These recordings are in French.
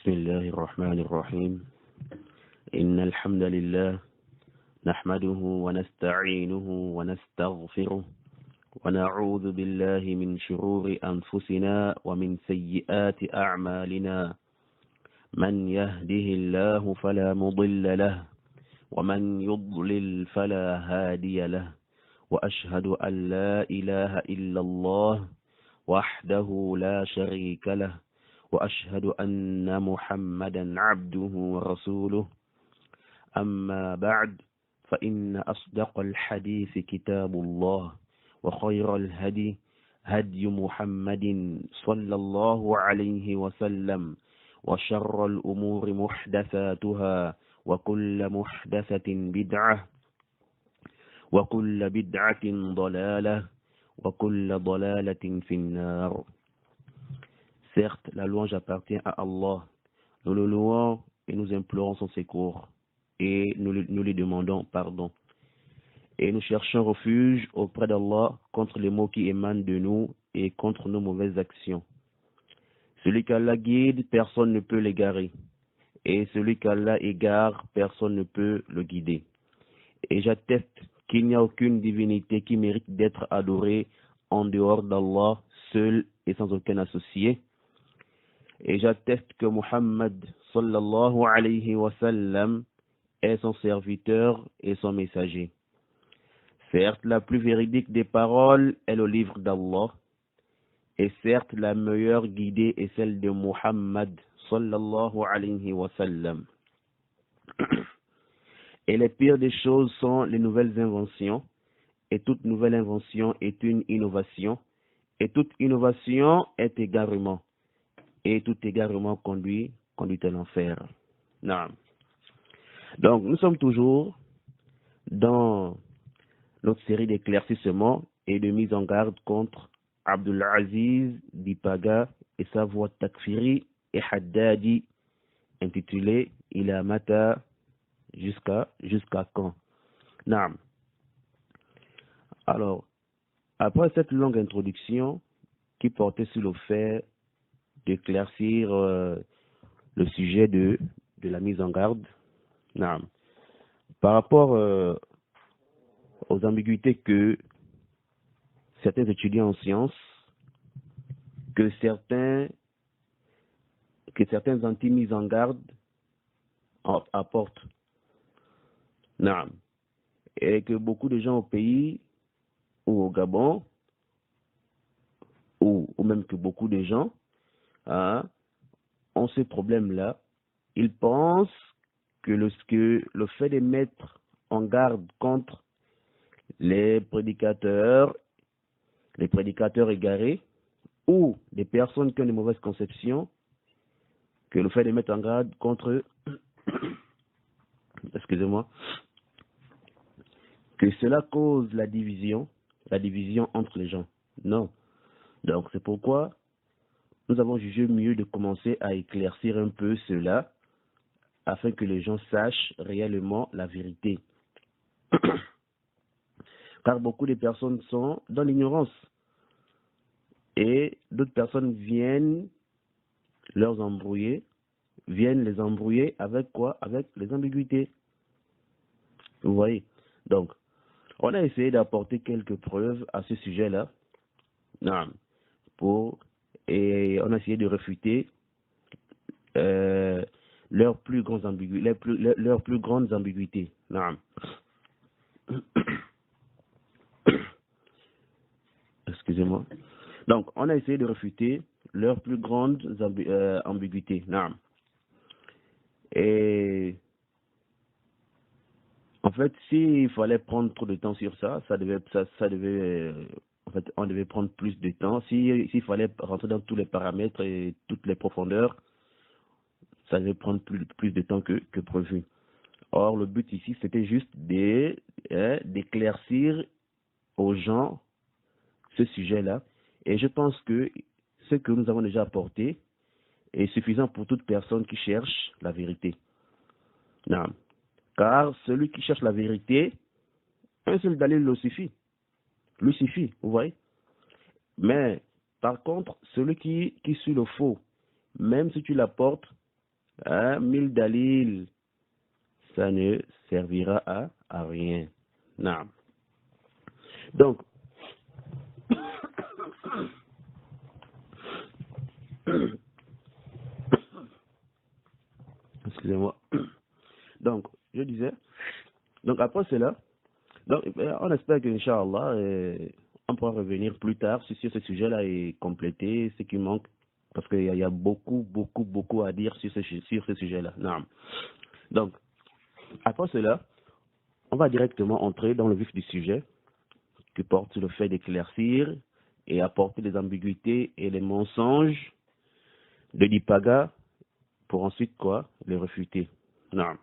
بسم الله الرحمن الرحيم إن الحمد لله نحمده ونستعينه ونستغفره ونعوذ بالله من شرور أنفسنا ومن سيئات أعمالنا من يهده الله فلا مضل له ومن يضلل فلا هادي له وأشهد أن لا إله إلا الله وحده لا شريك له وأشهد أن محمدا عبده ورسوله أما بعد فإن أصدق الحديث كتاب الله وخير الهدي هدي محمد صلى الله عليه وسلم وشر الأمور محدثاتها وكل محدثة بدعة وكل بدعة ضلالة وكل ضلالة في النار. Certes, la louange appartient à Allah. Nous le louons et nous implorons son secours et nous lui demandons pardon. Et nous cherchons refuge auprès d'Allah contre les maux qui émanent de nous et contre nos mauvaises actions. Celui qu'Allah guide, personne ne peut l'égarer. Et celui qu'Allah égare, personne ne peut le guider. Et j'atteste qu'il n'y a aucune divinité qui mérite d'être adorée en dehors d'Allah, seul et sans aucun associé. Et j'atteste que Muhammad sallallahu alayhi wa sallam est son serviteur et son messager. Certes, la plus véridique des paroles est le livre d'Allah. Et certes, la meilleure guidée est celle de Muhammad sallallahu alayhi wa sallam. Et les pires des choses sont les nouvelles inventions. Et toute nouvelle invention est une innovation. Et toute innovation est égarement. Et tout égarement conduit à l'enfer. Non. Donc, nous sommes toujours dans notre série d'éclaircissements et de mise en garde contre Abdul Aziz Dipaga et sa voix takfiri et Haddadi, intitulée Ila Mata, jusqu'à quand. Non. Alors, après cette longue introduction qui portait sur le fait d'éclaircir le sujet de la mise en garde, non, par rapport aux ambiguïtés que certains étudiants en sciences, que certains anti-mises en garde apportent, non, et que beaucoup de gens au pays ou au Gabon, ou même que beaucoup de gens ont ce problème-là. Ils pensent que le fait de mettre en garde contre les prédicateurs égarés ou des personnes qui ont de mauvaises conceptions, que le fait de mettre en garde contre excusez-moi, que cela cause la division entre les gens. Non. Donc c'est pourquoi nous avons jugé mieux de commencer à éclaircir un peu cela afin que les gens sachent réellement la vérité. Car beaucoup de personnes sont dans l'ignorance et d'autres personnes viennent les embrouiller avec quoi? Avec les ambiguïtés. Vous voyez? Donc, on a essayé d'apporter quelques preuves à ce sujet-là. Et on a essayé de réfuter leurs plus grandes ambiguïtés. Non. Excusez-moi. Donc, on a essayé de réfuter leurs plus grandes ambiguïtés. Non. Et en fait, s'il fallait prendre trop de temps sur ça, en fait, on devait prendre plus de temps. S'il fallait rentrer dans tous les paramètres et toutes les profondeurs, ça devait prendre plus de temps que prévu. Or, le but ici, c'était juste d'éclaircir aux gens ce sujet-là. Et je pense que ce que nous avons déjà apporté est suffisant pour toute personne qui cherche la vérité. Non. Car celui qui cherche la vérité, un seul dalil lui suffit, vous voyez. Mais, par contre, celui qui suit le faux, même si tu l'apportes, 1000 dalil, ça ne servira à rien. Non. Donc, excusez-moi. Donc, je disais, donc après cela, donc, on espère qu'Inch'Allah, on pourra revenir plus tard sur ce sujet-là et compléter ce qui manque, parce qu'il y a beaucoup à dire sur ce sujet-là. Non. Donc, après cela, on va directement entrer dans le vif du sujet, qui porte sur le fait d'éclaircir et apporter les ambiguïtés et les mensonges de Dipaga pour ensuite quoi? Les refuter. Non.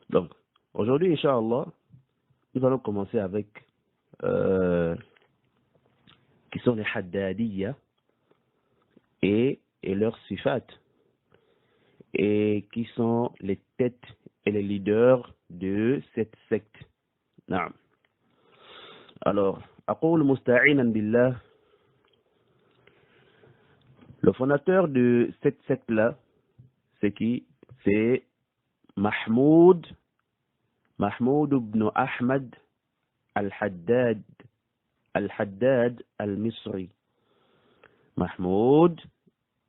Donc, aujourd'hui, Inch'Allah, nous allons commencer avec qui sont les Haddadiyya et leurs sifat, et qui sont les têtes et les leaders de cette secte. Non. Alors, أقول مستعينا بالله, le fondateur de cette secte-là, c'est qui? C'est Mahmoud ibn Ahmad al-Haddad al-Misri. Mahmoud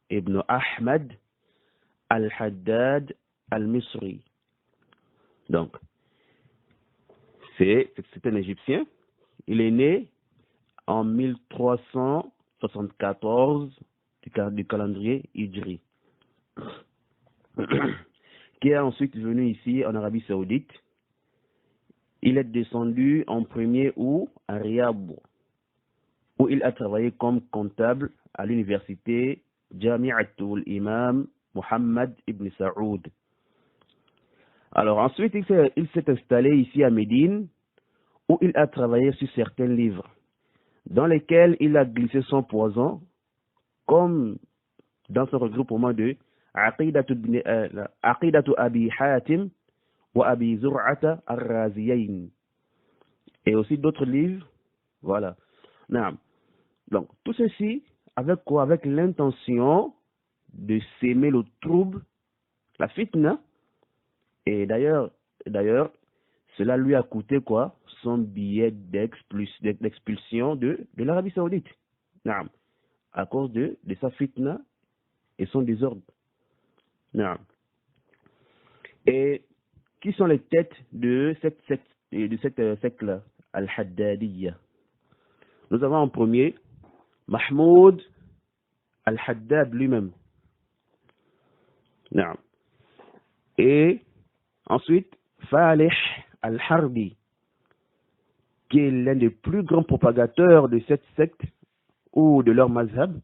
ibn Ahmad al-Haddad al-Misri. Donc, c'est un Égyptien. Il est né en 1374 du calendrier Hijri, qui est ensuite venu ici en Arabie Saoudite. Il est descendu en premier à Riyad, où il a travaillé comme comptable à l'université Jami'atul Imam Muhammad ibn Saoud. Alors ensuite, il s'est installé ici à Médine, où il a travaillé sur certains livres, dans lesquels il a glissé son poison, comme dans ce regroupement de Aqidatu Abi Hatim wa Abi Zur'ata al-Raziyayn, et aussi d'autres livres. Voilà. Donc, tout ceci, avec quoi? Avec l'intention de s'aimer le trouble, la fitna. Et d'ailleurs, cela lui a coûté quoi? Son billet d'expulsion de l'Arabie Saoudite. À cause de sa fitna et son désordre. Et qui sont les têtes de cette secte-là, Al-Haddadiyya? Nous avons en premier Mahmoud al-Haddad lui-même. Et ensuite, Falih al-Harbi, qui est l'un des plus grands propagateurs de cette secte ou de leur mazhab.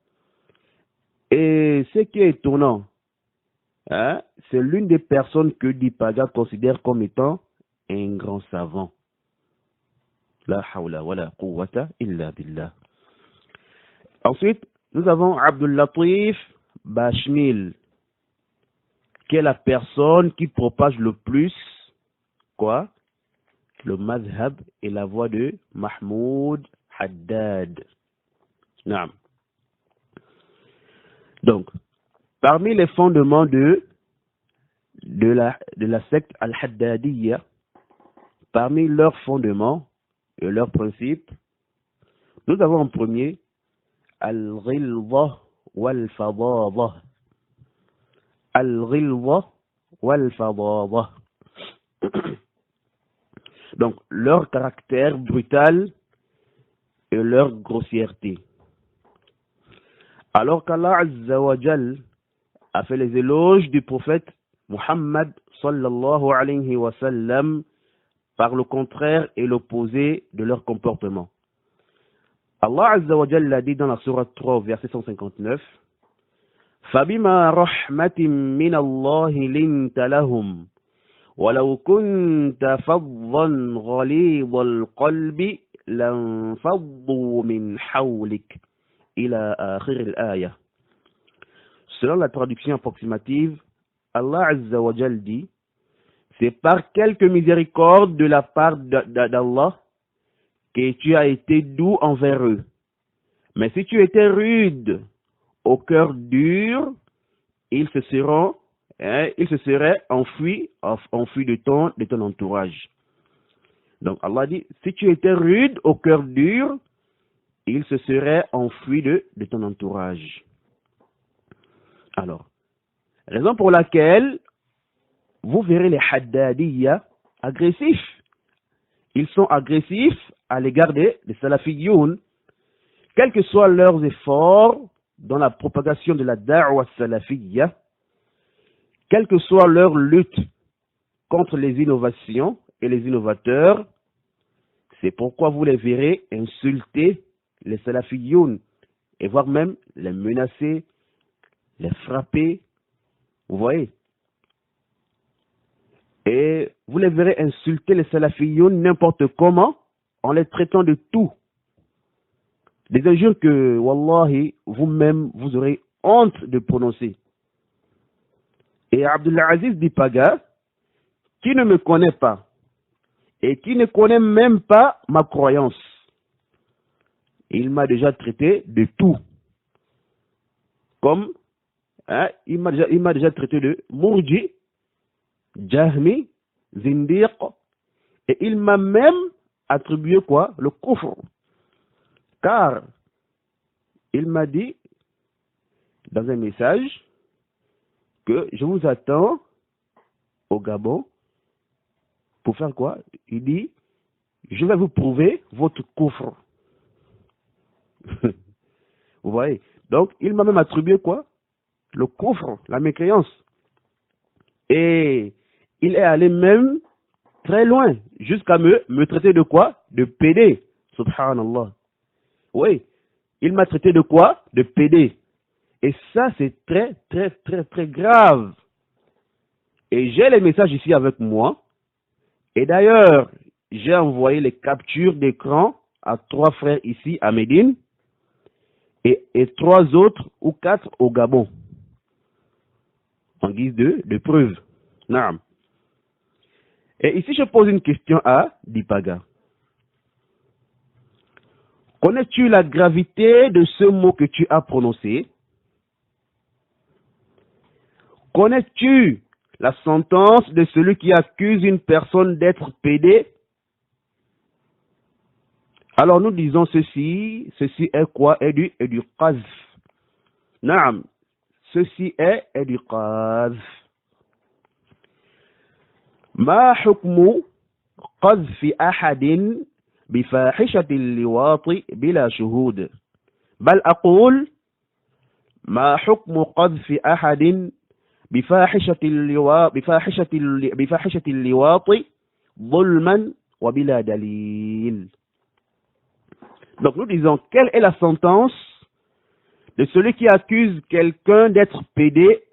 Et ce qui est étonnant, c'est l'une des personnes que Dipaga considère comme étant un grand savant. La hawla wa la quwwata illa billah. Ensuite, nous avons Abdul Latif Bashmil, qui est la personne qui propage le plus le mazhab et la voix de Mahmoud Haddad. Donc, parmi les fondements de la secte Al-Haddadiyya, parmi leurs fondements et leurs principes, nous avons en premier Al-Ghilza wal-Fadada. Al-Ghilza wal-Fadada. Donc, leur caractère brutal et leur grossièreté. Alors qu'Allah Azza wa Jal a fait les éloges du prophète Muhammad sallallahu alayhi wa sallam par le contraire et l'opposé de leur comportement. Allah Azza wa Jal l'a dit dans la sourate 3, verset 159, فَبِمَا رَحْمَةٍ مِّنَ اللَّهِ لِنْتَ لَهُمْ وَلَوْ كُنْتَ فَظًّا غَلِيظَ الْقَلْبِ لَانفَضُّوا مِنْ حَوْلِكَ إلى آخر الآية. Selon la traduction approximative, Allah Azza wa Jal dit, c'est par quelque miséricorde de la part d'Allah que tu as été doux envers eux. Mais si tu étais rude, au cœur dur, ils se seront il se serait enfui de ton entourage. Donc Allah dit, si tu étais rude au cœur dur, il se serait enfui de ton entourage. Alors, raison pour laquelle vous verrez les Haddadiyya agressifs. Ils sont agressifs à l'égard des Salafiyoun, quels que soient leurs efforts dans la propagation de la da'wa salafiyya, quelle que soit leur lutte contre les innovations et les innovateurs. C'est pourquoi vous les verrez insulter les Salafiyoun et voire même les menacer, les frapper. Vous voyez? Et vous les verrez insulter les Salafiyoun n'importe comment en les traitant de tout. Des injures que, wallahi, vous-même, vous aurez honte de prononcer. Et Abdullah Aziz Dipaga, qui ne me connaît pas et qui ne connaît même pas ma croyance, il m'a déjà traité de tout. Comme, il m'a déjà traité de Mourji, Jahmi, Zindiq, et il m'a même attribué quoi? Le kufr. Car il m'a dit dans un message que je vous attends au Gabon pour faire quoi? Il dit, je vais vous prouver votre kufr. Vous voyez? Donc, il m'a même attribué quoi? Le kufr, la mécréance. Et il est allé même très loin, jusqu'à me traiter de quoi? De pédé. Subhanallah. Oui, il m'a traité de quoi? De pédé. Et ça, c'est très, très, très, très grave. Et j'ai les messages ici avec moi. Et d'ailleurs, j'ai envoyé les captures d'écran à 3 frères ici à Médine et 3 autres ou 4 au Gabon. En guise de preuve. Naam. Et ici, je pose une question à Dipaga. Connais-tu la gravité de ce mot que tu as prononcé? Connais-tu la sentence de celui qui accuse une personne d'être pédé? Alors nous disons ceci est quoi? Est du qazf. Naam. Ceci est du qazf. Ma hukmu qazfi ahadin بفاحشة اللواط بلا شهود بل أقول ما حكم قذف أحد بفاحشة اللواط ظلما وبلا دليل. Donc nous disons, quelle est la sentence de celui qui accuse quelqu'un d'être pédé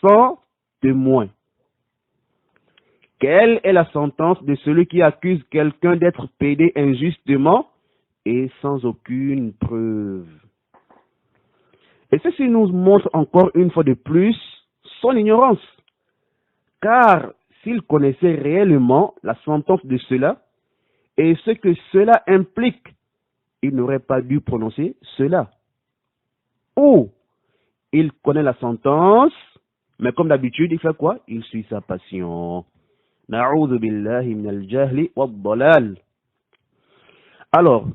sans témoin? Quelle est la sentence de celui qui accuse quelqu'un d'être pédé injustement et sans aucune preuve? Et ceci nous montre encore une fois de plus son ignorance. Car s'il connaissait réellement la sentence de cela et ce que cela implique, il n'aurait pas dû prononcer cela. Ou il connaît la sentence, mais comme d'habitude, il fait quoi? Il suit sa passion. Na'udhu billahi minal jahli wad-dalal. Alors,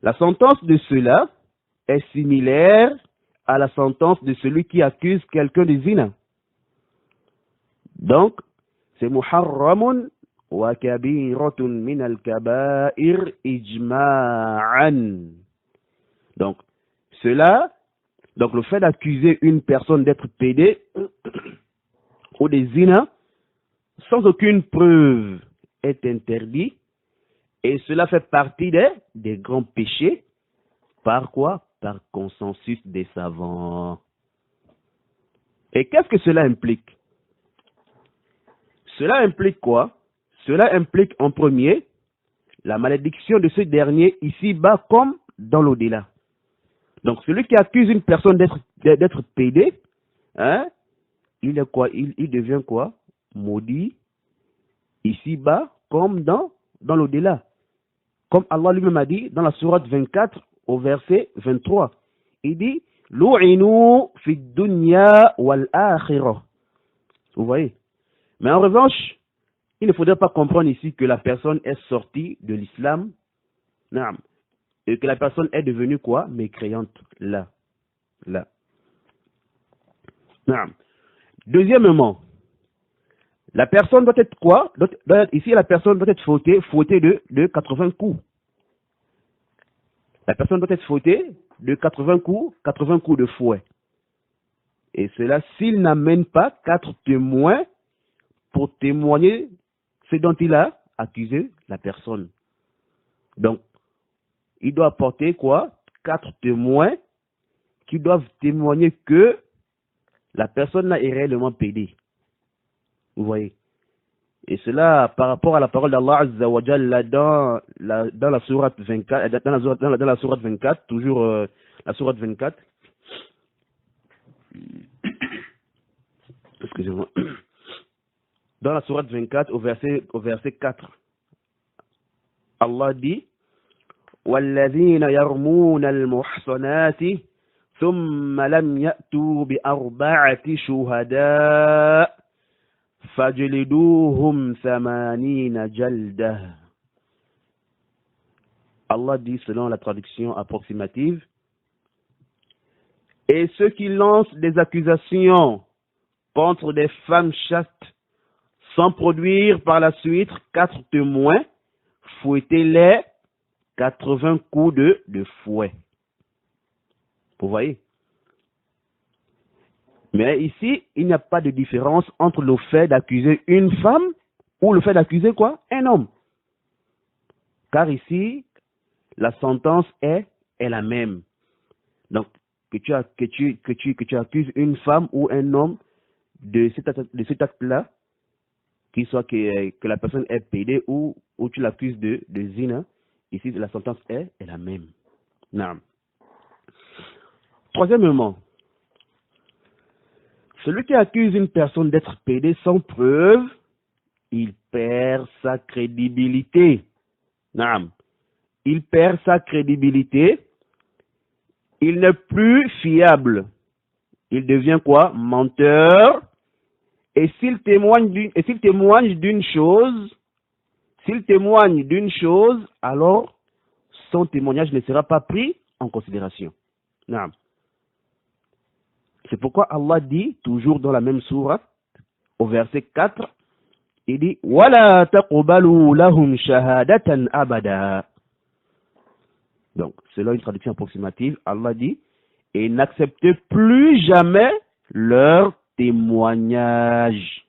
la sentence de cela est similaire à la sentence de celui qui accuse quelqu'un de zina. Donc, c'est muharramun wa kabiratun min al-kaba'ir ijma'an. Donc, le fait d'accuser une personne d'être pédé ou de zina sans aucune preuve est interdit, et cela fait partie des grands péchés. Par quoi? Par consensus des savants. Et qu'est-ce que cela implique? Cela implique quoi? Cela implique en premier la malédiction de ce dernier ici-bas comme dans l'au-delà. Donc celui qui accuse une personne d'être pédé, il est quoi? Il devient quoi? Maudit ici-bas comme dans l'au-delà. Comme Allah lui-même a dit dans la sourate 24 au verset 23. Il dit Lu'inu fi dunya wal akhirah. Vous voyez? Mais en revanche, il ne faudrait pas comprendre ici que la personne est sortie de l'islam, et que la personne est devenue quoi? Mécréante. Là. Deuxièmement, la personne doit être quoi? Ici, la personne doit être fouettée de 80 coups. La personne doit être fouettée de 80 coups de fouet. Et cela, s'il n'amène pas 4 témoins pour témoigner ce dont il a accusé la personne. Donc, il doit apporter quoi? 4 témoins qui doivent témoigner que la personne là est réellement pédée. Vous voyez? Et cela par rapport à la parole d'Allah Azza wa Jalla dans la sourate 24, dans la sourate 24, toujours la sourate 24. Excusez-moi. Dans la sourate 24, au verset 4, Allah dit: وَالَّذِينَ يَرْمُونَ الْمُحْصَنَاتِ ثُمَّ لَمْ يَأْتُوا بِأَرْبَعَةِ شُهَدَاءَ فَجْلِدُوهُمْ 80 جَلْدَةً. Allah dit selon la traduction approximative: et ceux qui lancent des accusations contre des femmes chastes sans produire par la suite 4 témoins, fouettez-les 80 coups de fouet. Vous voyez? Mais ici, il n'y a pas de différence entre le fait d'accuser une femme ou le fait d'accuser quoi? Un homme. Car ici, la sentence est la même. Donc, que tu accuses une femme ou un homme de cet acte-là, qu'il soit que la personne est pédée ou tu l'accuses de zina, ici, la sentence est la même. Naam. Troisièmement, celui qui accuse une personne d'être pédée sans preuve, il perd sa crédibilité. Naam. Il perd sa crédibilité. Il n'est plus fiable. Il devient quoi? Menteur. Et s'il témoigne d'une chose, alors son témoignage ne sera pas pris en considération. Naam. C'est pourquoi Allah dit, toujours dans la même sourate, au verset 4, il dit: وَلَا تَقْبَلُوا لَهُمْ شَهَادَةً أَبَدًا. Donc, selon une traduction approximative, Allah dit: et n'acceptez plus jamais leur témoignage.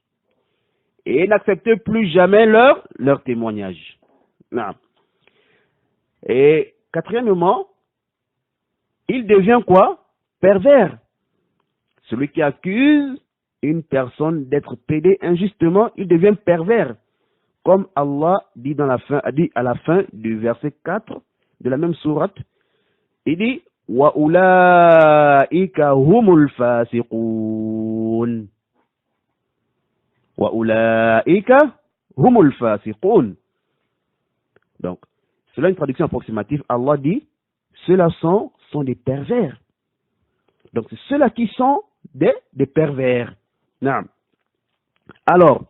Et n'acceptez plus jamais leur témoignage. Non. Et quatrièmement, il devient quoi? Pervers. Celui qui accuse une personne d'être pédée injustement, il devient pervers. Comme Allah dit à la fin du verset 4 de la même sourate, il dit: وَأُولَٰئِكَ هُمُ الْفَاسِقُونَ. وَأُولَٰئِكَ هُمُ الْفَاسِقُونَ. Donc, selon une traduction approximative, Allah dit: ceux-là sont des pervers. Donc, c'est ceux-là qui sont des pervers. Non. Alors,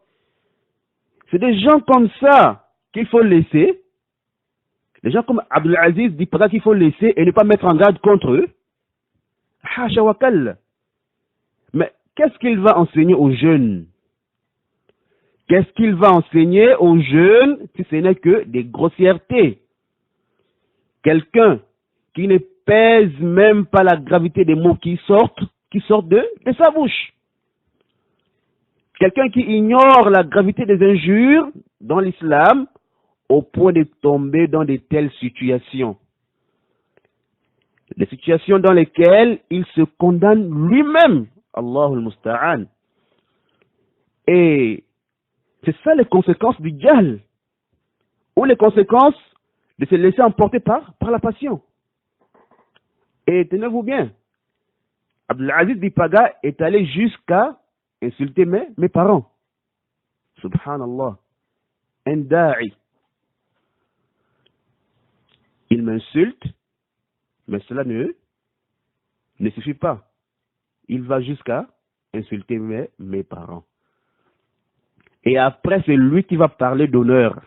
c'est des gens comme ça qu'il faut laisser. Des gens comme Abdul Aziz dit pas qu'il faut laisser et ne pas mettre en garde contre eux. Hasha wa kalla. Mais qu'est-ce qu'il va enseigner aux jeunes? Qu'est-ce qu'il va enseigner aux jeunes si ce n'est que des grossièretés? Quelqu'un qui ne pèse même pas la gravité des mots qui sortent de sa bouche. Quelqu'un qui ignore la gravité des injures dans l'islam au point de tomber dans de telles situations. Les situations dans lesquelles il se condamne lui-même. Allahul Musta'an. Et c'est ça les conséquences du jahl. Ou les conséquences de se laisser emporter par la passion. Et tenez-vous bien, Abdelaziz Dipaga est allé jusqu'à insulter mes parents. Subhanallah. Un da'i. Il m'insulte, mais cela ne suffit pas. Il va jusqu'à insulter mes parents. Et après, c'est lui qui va parler d'honneur.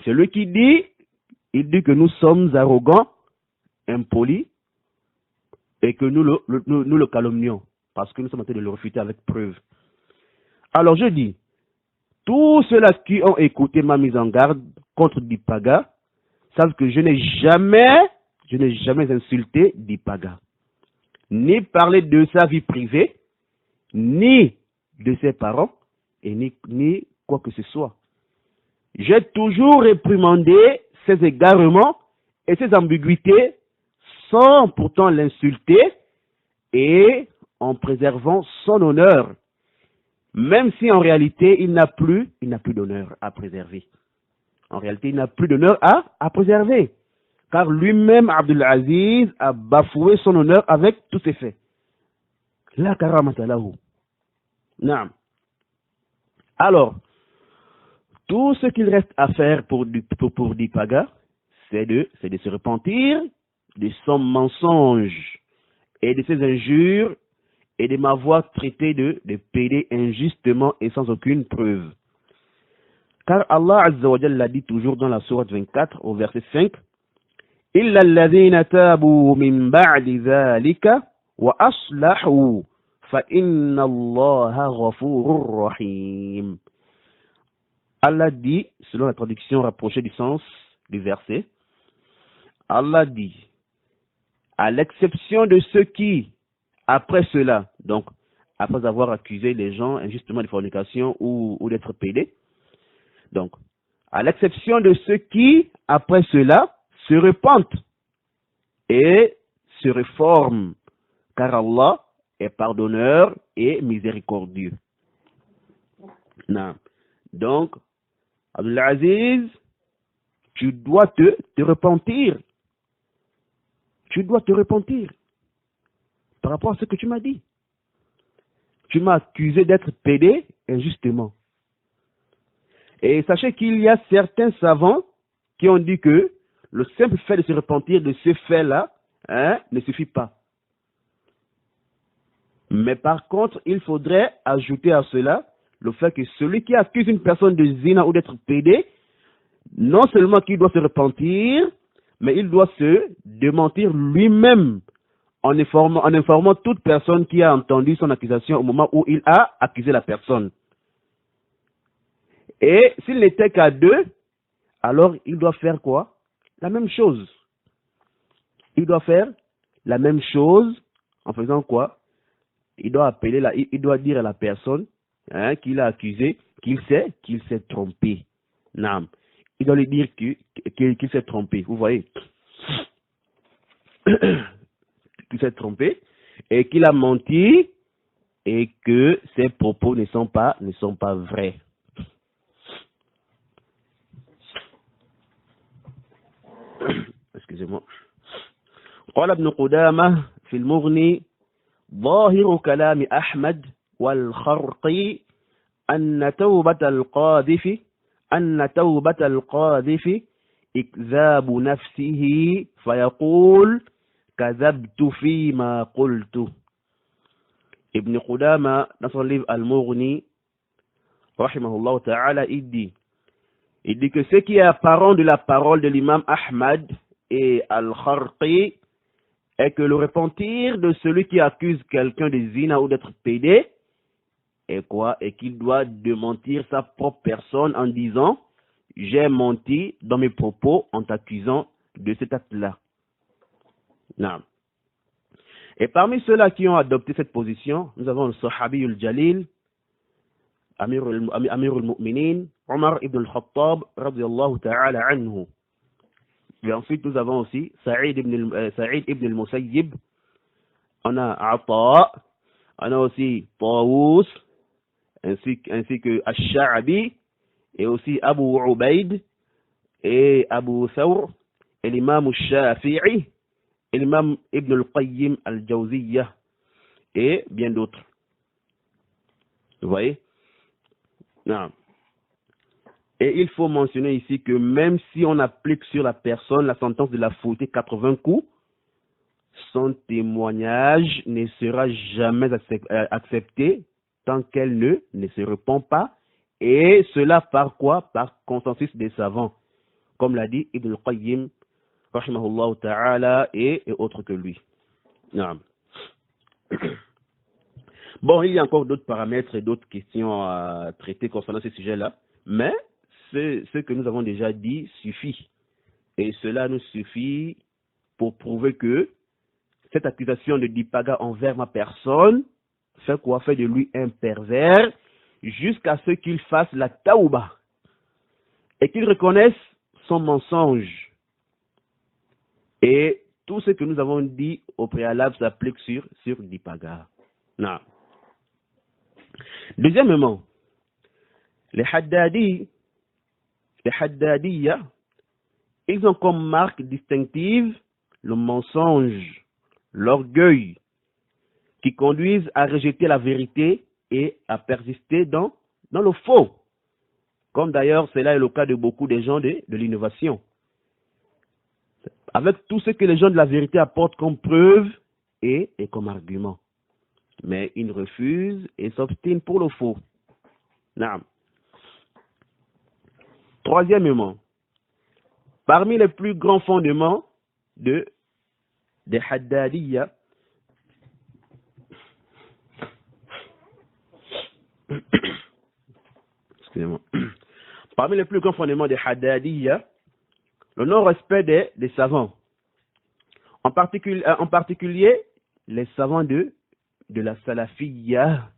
Celui qui dit, il dit que nous sommes arrogants, impolis, et que nous le calomnions, parce que nous sommes en train de le refuter avec preuve. Alors je dis, tous ceux-là qui ont écouté ma mise en garde contre Dipaga savent que je n'ai jamais insulté Dipaga, ni parlé de sa vie privée, ni de ses parents, et ni quoi que ce soit. J'ai toujours réprimandé ses égarements et ses ambiguïtés sans pourtant l'insulter et en préservant son honneur, même si en réalité il n'a plus d'honneur à préserver. En réalité, il n'a plus d'honneur à préserver, car lui-même, Abdul Aziz, a bafoué son honneur avec tous ses faits. La karamata lahu. Naam. Alors, tout ce qu'il reste à faire pour Dipaga, c'est de se repentir de son mensonge et de ses injures et de m'avoir traité de pédé injustement et sans aucune preuve. Car Allah Azza wa Jalla l'a dit toujours dans la sourate 24 au verset 5, « Illa alladhina tabu min ba'di dhalika wa aslahu fa inna Allaha ghafurur rahim. » Allah dit, selon la traduction rapprochée du sens du verset, Allah dit, à l'exception de ceux qui, après cela, donc après avoir accusé les gens injustement de fornication ou d'être pédés, donc à l'exception de ceux qui, après cela, se repentent et se réforment, car Allah est pardonneur et miséricordieux. Non. Donc, Abdul Aziz, tu dois te repentir. Tu dois te repentir par rapport à ce que tu m'as dit. Tu m'as accusé d'être pédé injustement. Et sachez qu'il y a certains savants qui ont dit que le simple fait de se repentir de ces faits-là ne suffit pas. Mais par contre, il faudrait ajouter à cela le fait que celui qui accuse une personne de zina ou d'être pédé, non seulement qu'il doit se repentir, mais il doit se démentir lui-même en informant toute personne qui a entendu son accusation au moment où il a accusé la personne. Et s'il n'était qu'à deux, alors il doit faire quoi? La même chose. Il doit faire la même chose en faisant quoi? Il doit dire à la personne qu'il a accusé qu'il s'est trompé. Non. Il doit lui dire qu'il s'est trompé. Vous voyez? Qu'il s'est trompé et qu'il a menti et que ses propos ne sont pas vrais. Excusez-moi. قال ابن قدامة في المغني ظاهر كلام أحمد والخرقي أن توبة القاذف إكذاب نفسه فيقول كذبت فيما قلت. Ibn Qudama, dans son livre Al-Mughni, rahimahullah ta'ala, il dit que ce qui est apparent de la parole de l'imam Ahmad et Al-Kharqi est que le repentir de celui qui accuse quelqu'un de zina ou d'être pédé est quoi? Et qu'il doit démentir sa propre personne en disant « J'ai menti dans mes propos en t'accusant de cet acte-là. » Non. Et parmi ceux-là qui ont adopté cette position, nous avons le Sahabi al-Jalil, Amir al-Mu'minin, Omar ibn al-Khattab, radiyallahu ta'ala anhu. Et ensuite, nous avons aussi Sa'id ibn al-Musayyib, on a Ata, on a aussi Tawus, ainsi que Ash-Sha'bi, et aussi Abu Ubaid, et Abu Thawr, et l'imam al-Shafi'i, et l'imam Ibn al-Qayyim al-Jawziyya, et bien d'autres. Vous voyez? Non. Et il faut mentionner ici que même si on applique sur la personne la sentence de la fouetter 80 coups, son témoignage ne sera jamais accepté tant qu'elle ne se répand pas, et cela par quoi? Par consensus des savants, comme l'a dit Ibn al-Qayyim, rahimahullah ta'ala, et autres que lui. Non. Bon, il y a encore d'autres paramètres et d'autres questions à traiter concernant ce sujet-là, mais ce que nous avons déjà dit suffit. Et cela nous suffit pour prouver que cette accusation de Dipaga envers ma personne fait quoi? Fait de lui un pervers jusqu'à ce qu'il fasse la taouba et qu'il reconnaisse son mensonge. Et tout ce que nous avons dit au préalable s'applique sur Dipaga. Non. Deuxièmement, les Haddadiyya, ils ont comme marque distinctive le mensonge, l'orgueil, qui conduisent à rejeter la vérité et à persister dans le faux. Comme d'ailleurs cela est le cas de beaucoup des gens de l'innovation. Avec tout ce que les gens de la vérité apportent comme preuve et comme argument. Mais ils refusent et s'obstinent pour le faux. Naam. Troisièmement, parmi les plus grands fondements des Haddadiyya, excusez-moi, parmi les plus grands fondements des Haddadiyya, le non-respect des savants, en particulier les savants de la salafiyya,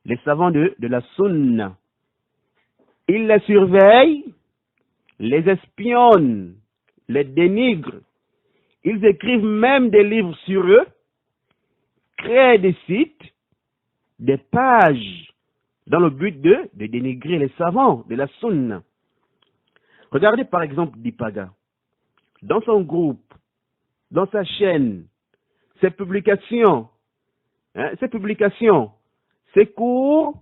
les savants de la sunna. Ils les surveillent, les espionnent, les dénigrent. Ils écrivent même des livres sur eux, créent des sites, des pages, dans le but de dénigrer les savants de la sunna. Regardez par exemple Dipaga. Dans son groupe, dans sa chaîne, ses publications, ses cours,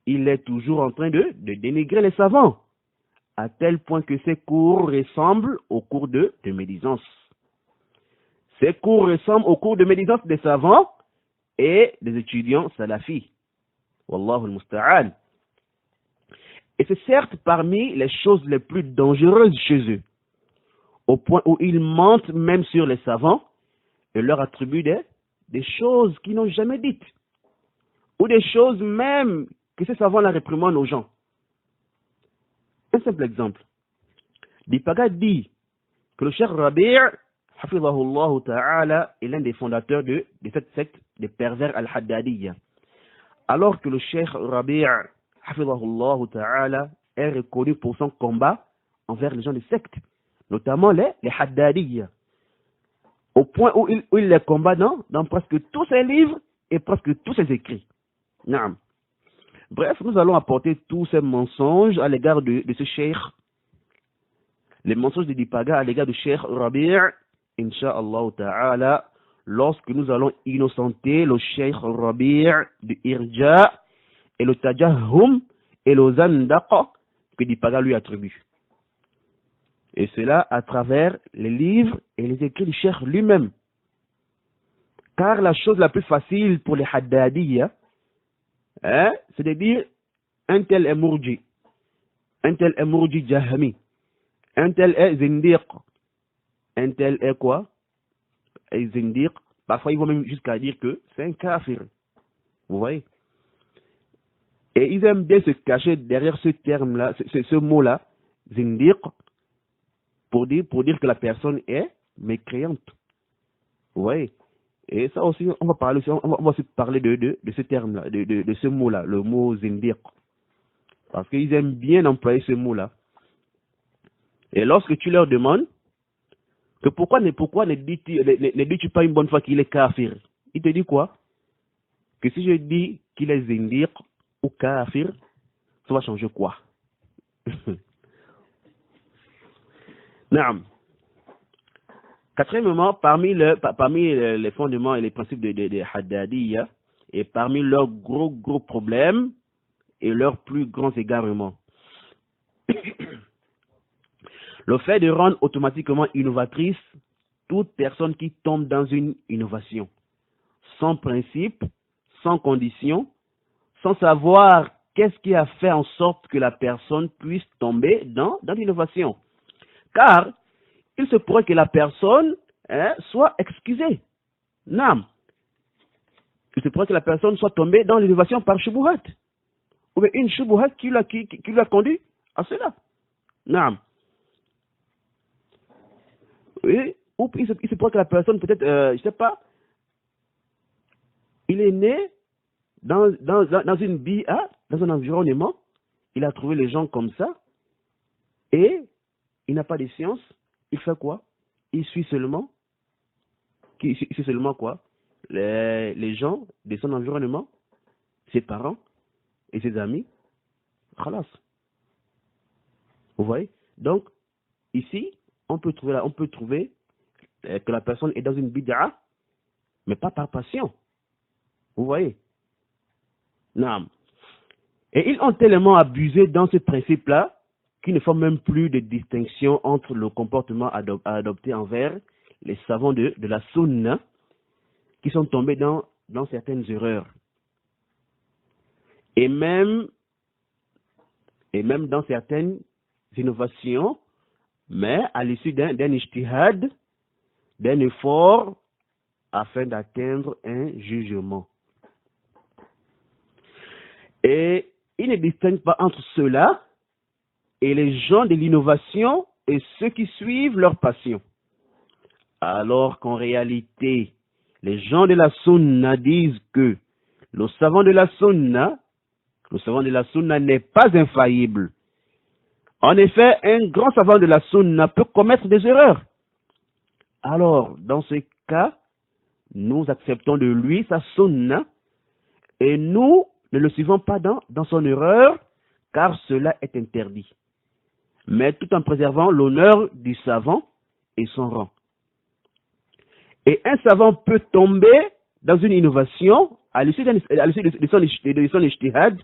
il est toujours en train de dénigrer les savants, à tel point que ses cours ressemblent aux cours de médisance. Ces cours ressemblent aux cours de médisance des savants et des étudiants salafis. Wallahu al-musta'an. Et c'est certes parmi les choses les plus dangereuses chez eux, au point où ils mentent même sur les savants et leur attribuent des choses qu'ils n'ont jamais dites, ou des choses même que ces savants la réprimandent aux gens. Un simple exemple. Dipaga dit que le cheikh Rabi' hafidhahullah ta'ala est l'un des fondateurs de cette secte des pervers al-Haddadiyya. Alors que le cheikh Rabi' hafidhahullah ta'ala est reconnu pour son combat envers les gens des sectes, notamment les Haddadiyya, au point où il les combat dans presque tous ses livres et presque tous ses écrits. Naam. Bref, nous allons apporter tous ces mensonges à l'égard de ce cheikh, les mensonges de Dipaga à l'égard du cheikh Rabi', Inch'Allah ta'ala, lorsque nous allons innocenter le cheikh Rabi' du Irja et le Tajahhum et le Zandaqa que Dipaga lui attribue. Et cela à travers les livres et les écrits du cheikh lui-même. Car la chose la plus facile pour les Haddadiyya, c'est de dire un tel est Murji, un tel est Murji Jahmi, un tel est Zindiq, un tel est quoi? Et Zindiq. Parfois ils vont même jusqu'à dire que c'est un kafir. Vous voyez? Et ils aiment bien se cacher derrière ce terme-là, ce mot-là, Zindiq, pour dire que la personne est mécréante. Vous voyez? Et ça aussi, on va aussi parler de ce terme-là, de ce mot-là, le mot Zindiq. Parce qu'ils aiment bien employer ce mot-là. Et lorsque tu leur demandes que pourquoi ne dis-tu pas une bonne fois qu'il est kafir, il te dit quoi? Que si je dis qu'il est Zindiq ou kafir, ça va changer quoi? Naam. Quatrièmement, parmi les fondements et les principes de Haddadiyya, et parmi leurs gros problèmes et leurs plus grands égarements, le fait de rendre automatiquement innovatrice toute personne qui tombe dans une innovation, sans principe, sans condition, sans savoir qu'est-ce qui a fait en sorte que la personne puisse tomber dans l'innovation. Car il se pourrait que la personne soit excusée. Nam. Il se pourrait que la personne soit tombée dans l'innovation par shubuhat. Ou bien une shubuhat qui l'a conduit à cela. Nam. Oui. Ou il se pourrait que la personne, peut-être, je ne sais pas, il est né dans une bia, dans un environnement, il a trouvé les gens comme ça, et il n'a pas de science, il fait quoi? Il suit seulement quoi? Les gens de son environnement, ses parents et ses amis. Khalas. Vous voyez? Donc, ici, on peut trouver que la personne est dans une bid'a, mais pas par passion. Vous voyez? Non. Et ils ont tellement abusé dans ce principe-là qu'ils ne font même plus de distinction entre le comportement à adopter envers les savants de la sunna qui sont tombés dans certaines erreurs. Et même dans certaines innovations, mais à l'issue d'un ijtihad, d'un effort afin d'atteindre un jugement. Et il ne distingue pas entre ceux-là et les gens de l'innovation et ceux qui suivent leur passion. Alors qu'en réalité, les gens de la sunna disent que le savant de la sunna n'est pas infaillible. En effet, un grand savant de la sunna peut commettre des erreurs. Alors, dans ce cas, nous acceptons de lui sa sunna et nous ne le suivons pas dans son erreur, car cela est interdit. Mais tout en préservant l'honneur du savant et son rang. Et un savant peut tomber dans une innovation à l'issue de son ijtihad.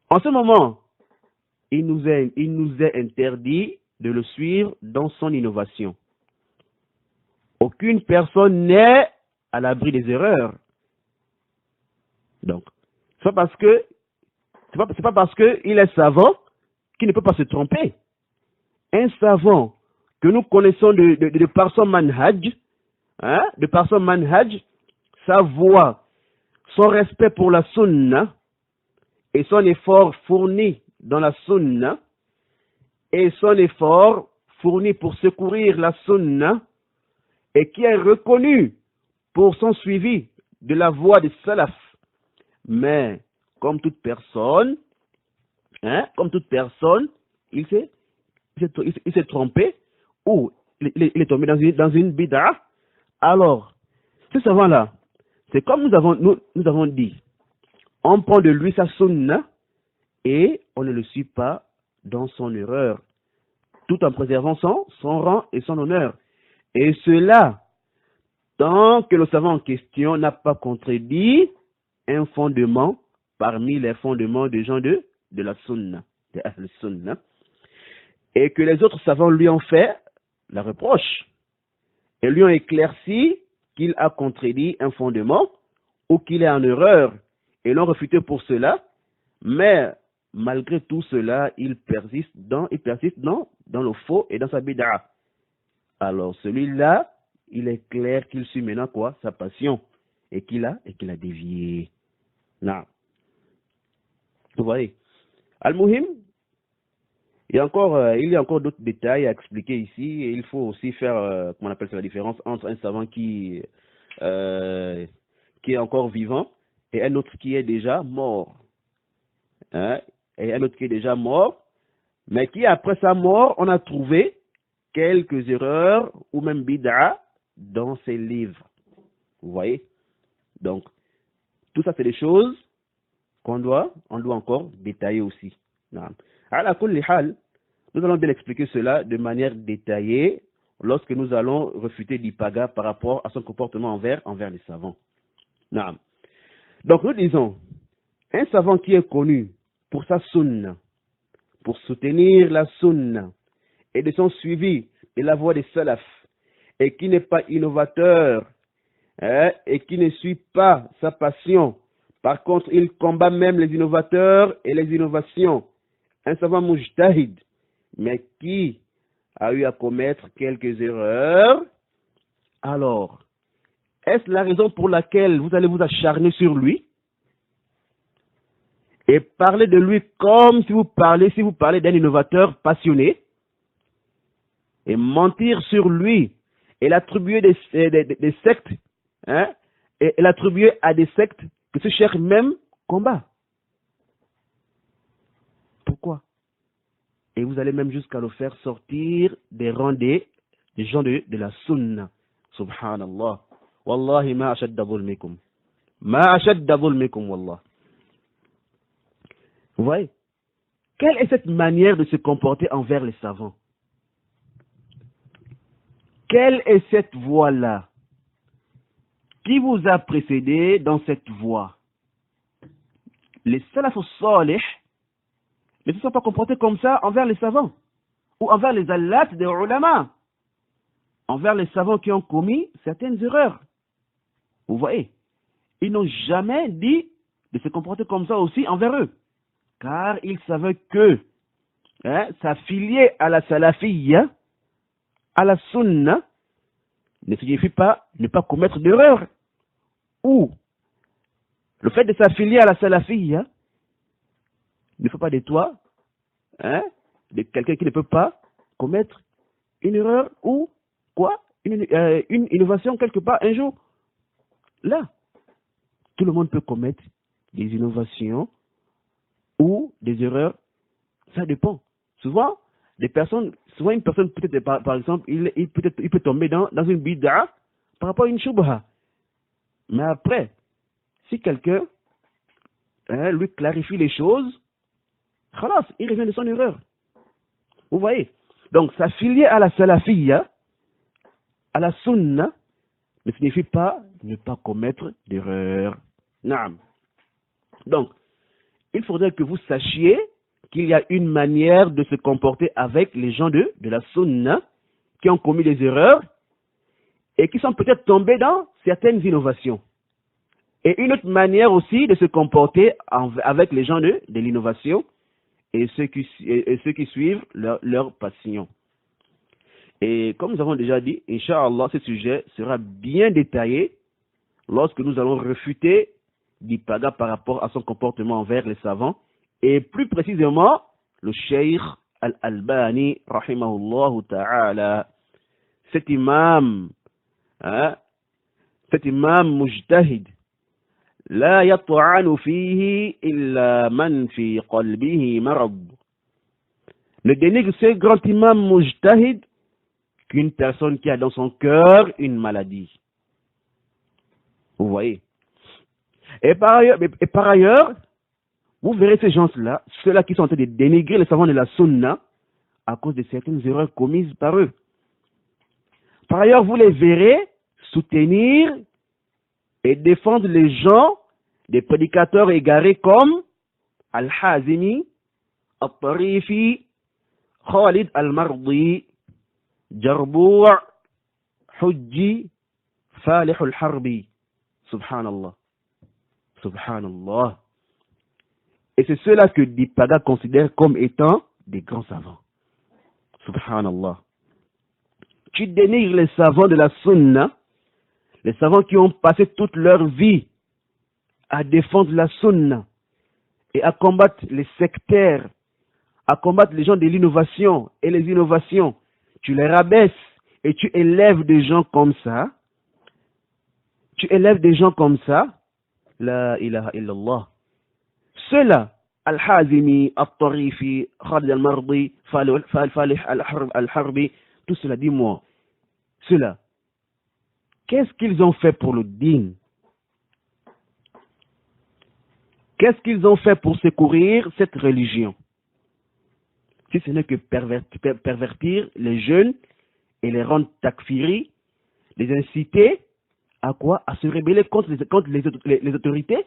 En ce moment, il nous est interdit de le suivre dans son innovation. Aucune personne n'est à l'abri des erreurs. Donc, c'est pas parce que il est savant qu'il ne peut pas se tromper. Un savant que nous connaissons de par son manhaj, sa voix, son respect pour la sunna et son effort fourni dans la sunna et son effort fourni pour secourir la sunna et qui est reconnu pour son suivi de la voie des salaf. Mais comme toute personne, il s'est trompé ou il est tombé dans une bid'a. Alors, ce savant-là, c'est comme nous avons dit, on prend de lui sa sunna et on ne le suit pas dans son erreur, tout en préservant son rang et son honneur. Et cela, tant que le savant en question n'a pas contredit un fondement parmi les fondements des gens de la sunna, de Ahl Sunna, et que les autres savants lui ont fait la reproche et lui ont éclairci qu'il a contredit un fondement ou qu'il est en erreur et l'ont réfuté pour cela, mais malgré tout cela, il persiste dans le faux et dans sa bid'a. Alors celui-là, il est clair qu'il suit maintenant quoi? Sa passion et qu'il a dévié. Non. Vous voyez? Al-Muhim, il y a encore d'autres détails à expliquer ici et il faut aussi faire, comment on appelle ça, la différence entre un savant qui est encore vivant et un autre qui est déjà mort. Et un autre qui est déjà mort, mais qui après sa mort, on a trouvé quelques erreurs ou même bid'a dans ses livres. Vous voyez? Donc, tout ça c'est des choses on doit encore détailler aussi. À kulli hal, nous allons bien expliquer cela de manière détaillée lorsque nous allons refuter l'Ipaga par rapport à son comportement envers les savants. Donc nous disons, un savant qui est connu pour sa sunna, pour soutenir la sunna et de son suivi de la voie des salaf, et qui n'est pas innovateur, et qui ne suit pas sa passion Par contre, il combat même les innovateurs et les innovations. Un savant mujtahid, mais qui a eu à commettre quelques erreurs. Alors, est-ce la raison pour laquelle vous allez vous acharner sur lui et parler de lui comme si vous parlez d'un innovateur passionné et mentir sur lui et l'attribuer des sectes, hein, et l'attribuer à des sectes que ce cheikh même combat? Pourquoi? Et vous allez même jusqu'à le faire sortir des rangs des gens de la sunna. Subhanallah. Wallahi ma ashadda zulmikum. Ma ashadda zulmikum, wallah. Vous voyez? Quelle est cette manière de se comporter envers les savants? Quelle est cette voie-là? Qui vous a précédé dans cette voie? Les salaf salih ne se sont pas comportés comme ça envers les savants ou envers les allat des ulama, envers les savants qui ont commis certaines erreurs. Vous voyez? Ils n'ont jamais dit de se comporter comme ça aussi envers eux, car ils savaient que s'affilier à la salafiyya, à la sunna, ne signifie pas ne pas commettre d'erreur. Ou le fait de s'affilier à la salafiyya ne fait pas de toi de quelqu'un qui ne peut pas commettre une erreur ou quoi, une innovation quelque part un jour. Là, tout le monde peut commettre des innovations ou des erreurs. Ça dépend. Souvent, une personne peut-être, par exemple, il peut tomber dans une bid'a par rapport à une shubha. Mais après, si quelqu'un lui clarifie les choses, khalas, il revient de son erreur. Vous voyez? Donc, s'affilier à la salafiyya, à la sunna, ne signifie pas ne pas commettre d'erreur. Naam. Donc, il faudrait que vous sachiez qu'il y a une manière de se comporter avec les gens de la sunna qui ont commis des erreurs et qui sont peut-être tombés dans certaines innovations. Et une autre manière aussi de se comporter avec les gens de l'innovation et ceux qui suivent leur passion. Et comme nous avons déjà dit, Inch'Allah, ce sujet sera bien détaillé lorsque nous allons réfuter Dipaga par rapport à son comportement envers les savants, et plus précisément, le Cheikh Al-Albani, rahimahullah ta'ala, cet imam mujtahid, la yat'anu fihi illa man fi qalbihi marad. Ne dénigre ce grand imam mujtahid qu'une personne qui a dans son cœur une maladie. Vous voyez? Et par ailleurs, vous verrez ces gens-là, ceux-là qui sont en train de dénigrer les savants de la sunna à cause de certaines erreurs commises par eux. Par ailleurs, vous les verrez soutenir et défendre les gens, des prédicateurs égarés comme Al-Hazimi, Al-Tarifi, Khalid Al-Mardi, Jarbour, Hujji, Falih Al-Harbi. Subhanallah. Subhanallah. Et c'est ceux-là que Dipaga considère comme étant des grands savants. Subhanallah. Tu dénigres les savants de la sunna, les savants qui ont passé toute leur vie à défendre la sunna et à combattre les sectaires, à combattre les gens de l'innovation et les innovations. Tu les rabaisses et tu élèves des gens comme ça. Tu élèves des gens comme ça. La ilaha illallah. Ceux-là, Al-Hazimi, Al-Tarifi, Khalid Al-Mardi, Falih Al-Harbi, tout cela, dis-moi, ceux-là, qu'est-ce qu'ils ont fait pour le dîn? Qu'est-ce qu'ils ont fait pour secourir cette religion? Si ce n'est que pervertir les jeunes et les rendre takfiri, les inciter à quoi? À se rebeller contre les autorités.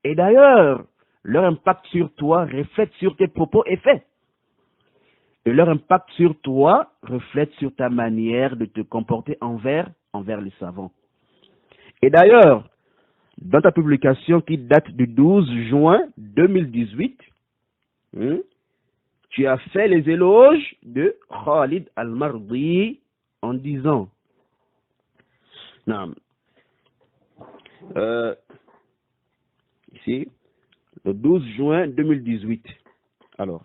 Et d'ailleurs, leur impact sur toi reflète sur tes propos et faits. Et leur impact sur toi reflète sur ta manière de te comporter envers les savants. Et d'ailleurs, Dans ta publication qui date du 12 juin 2018, tu as fait les éloges de Khalid al-Mardi en disant, ici, le 12 juin 2018, alors,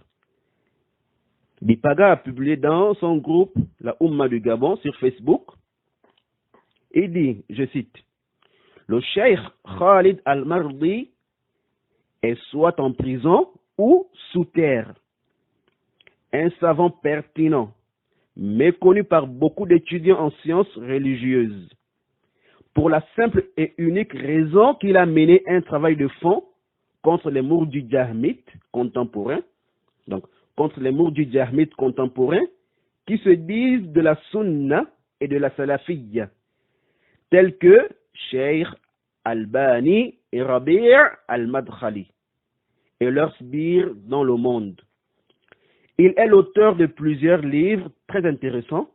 Dipaga a publié dans son groupe La Oumma du Gabon sur Facebook, il dit, je cite, le cheikh Khalid al-Mardi est soit en prison ou sous terre. Un savant pertinent, méconnu par beaucoup d'étudiants en sciences religieuses, pour la simple et unique raison qu'il a mené un travail de fond contre les mourdis jahmites contemporains, donc contre les mourdis jahmites contemporains qui se disent de la sunna et de la salafiyya, tels que Cheikh Albani et Rabi' al-Madkhali, et leurs sbires dans le monde. Il est l'auteur de plusieurs livres très intéressants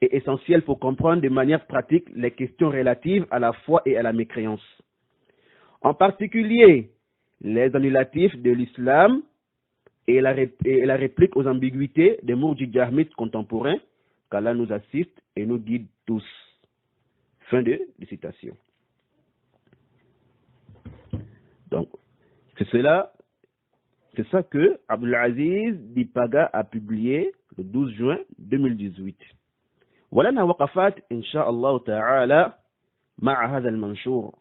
et essentiels pour comprendre de manière pratique les questions relatives à la foi et à la mécréance. En particulier, les annulatifs de l'islam et la réplique aux ambiguïtés des mourdis jahmites contemporains, qu'Allah nous assiste et nous guide tous. Fin de citation. Donc, c'est ça que Abdelaziz Dipaga a publié le 12 juin 2018. ولنا وقفات إن شاء الله تعالى مع هذا المنشور.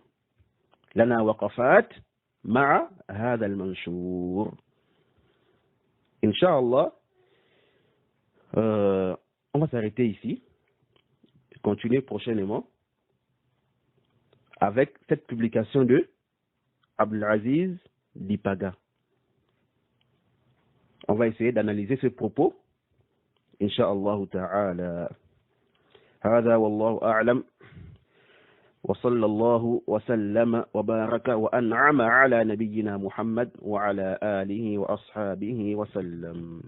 لنا وقفات مع هذا المنشور. Inch'Allah, on va s'arrêter ici, continuer prochainement avec cette publication de Abdelaziz Dipaga. On va essayer d'analyser ce propos, Inch'Allah ta'ala. هذا والله أعلم وصلى الله وسلم وبارك وأنعم على نبينا محمد وعلى آله وأصحابه وسلم.